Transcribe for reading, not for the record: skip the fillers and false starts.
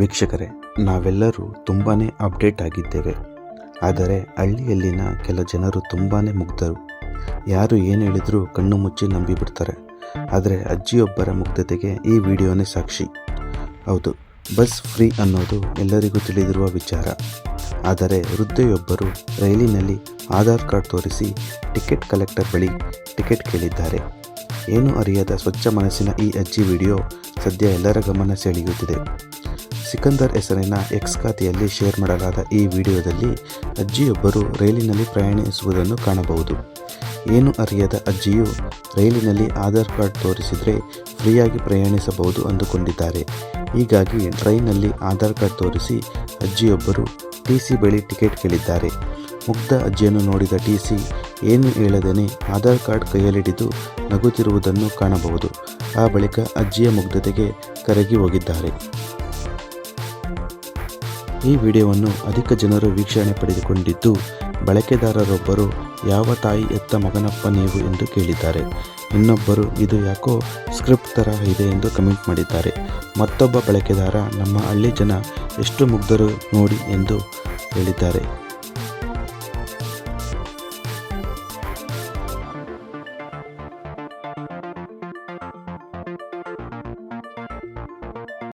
ವೀಕ್ಷಕರೇ, ನಾವೆಲ್ಲರೂ ತುಂಬಾ ಅಪ್ಡೇಟ್ ಆಗಿದ್ದೇವೆ. ಆದರೆ ಹಳ್ಳಿಯಲ್ಲಿನ ಕೆಲ ಜನರು ತುಂಬಾ ಮುಗ್ಧರು. ಯಾರು ಏನು ಹೇಳಿದರೂ ಕಣ್ಣು ಮುಚ್ಚಿ ನಂಬಿಬಿಡ್ತಾರೆ. ಆದರೆ ಅಜ್ಜಿಯೊಬ್ಬರ ಮುಗ್ಧತೆಗೆ ಈ ವಿಡಿಯೋನೇ ಸಾಕ್ಷಿ. ಹೌದು, ಬಸ್ ಫ್ರೀ ಅನ್ನೋದು ಎಲ್ಲರಿಗೂ ತಿಳಿದಿರುವ ವಿಚಾರ. ಆದರೆ ವೃದ್ಧೆಯೊಬ್ಬರು ರೈಲಿನಲ್ಲಿ ಆಧಾರ್ ಕಾರ್ಡ್ ತೋರಿಸಿ ಟಿಕೆಟ್ ಕಲೆಕ್ಟರ್ ಬಳಿ ಟಿಕೆಟ್ ಕೇಳಿದ್ದಾರೆ. ಏನು ಅರಿಯದ ಸ್ವಚ್ಛ ಮನಸ್ಸಿನ ಈ ಅಜ್ಜಿ ವಿಡಿಯೋ ಸದ್ಯ ಎಲ್ಲರ ಗಮನ ಸೆಳೆಯುತ್ತಿದೆ. ಸಿಕಂದರ್ ಹೆಸರಿನ ಎಕ್ಸ್ ಖಾತೆಯಲ್ಲಿ ಶೇರ್ ಮಾಡಲಾದ ಈ ವಿಡಿಯೋದಲ್ಲಿ ಅಜ್ಜಿಯೊಬ್ಬರು ರೈಲಿನಲ್ಲಿ ಪ್ರಯಾಣಿಸುವುದನ್ನು ಕಾಣಬಹುದು. ಏನು ಅರಿಯದ ಅಜ್ಜಿಯು ರೈಲಿನಲ್ಲಿ ಆಧಾರ್ ಕಾರ್ಡ್ ತೋರಿಸಿದರೆ ಫ್ರೀಯಾಗಿ ಪ್ರಯಾಣಿಸಬಹುದು ಅಂದುಕೊಂಡಿದ್ದಾರೆ. ಹೀಗಾಗಿ ಟ್ರೈನ್ನಲ್ಲಿ ಆಧಾರ್ ಕಾರ್ಡ್ ತೋರಿಸಿ ಅಜ್ಜಿಯೊಬ್ಬರು ಟಿಸಿ ಬಳಿ ಟಿಕೆಟ್ ಕೇಳಿದ್ದಾರೆ. ಮುಗ್ಧ ಅಜ್ಜಿಯನ್ನು ನೋಡಿದ ಟಿಸಿ ಏನು ಹೇಳದೇನೆ ಆಧಾರ್ ಕಾರ್ಡ್ ಕೈಯಲ್ಲಿಡಿದು ನಗುತ್ತಿರುವುದನ್ನು ಕಾಣಬಹುದು. ಆ ಬಳಿಕ ಅಜ್ಜಿಯ ಮುಗ್ಧತೆಗೆ ಕರಗಿ ಹೋಗಿದ್ದಾರೆ. ಈ ವಿಡಿಯೋವನ್ನು ಅಧಿಕ ಜನರು ವೀಕ್ಷಣೆ ಪಡೆದುಕೊಂಡಿದ್ದು, ಬಳಕೆದಾರರೊಬ್ಬರು ಯಾವ ತಾಯಿ ಎತ್ತ ಮಗನಪ್ಪ ನೀವು ಎಂದು ಕೇಳಿದ್ದಾರೆ. ಇನ್ನೊಬ್ಬರು ಇದು ಯಾಕೋ ಸ್ಕ್ರಿಪ್ಟ್ ತರಹ ಇದೆ ಎಂದು ಕಮೆಂಟ್ ಮಾಡಿದ್ದಾರೆ. ಮತ್ತೊಬ್ಬ ಬಳಕೆದಾರ ನಮ್ಮ ಹಳ್ಳಿ ಜನ ಎಷ್ಟು ಮುಗ್ಧರು ನೋಡಿ ಎಂದು ಹೇಳಿದ್ದಾರೆ.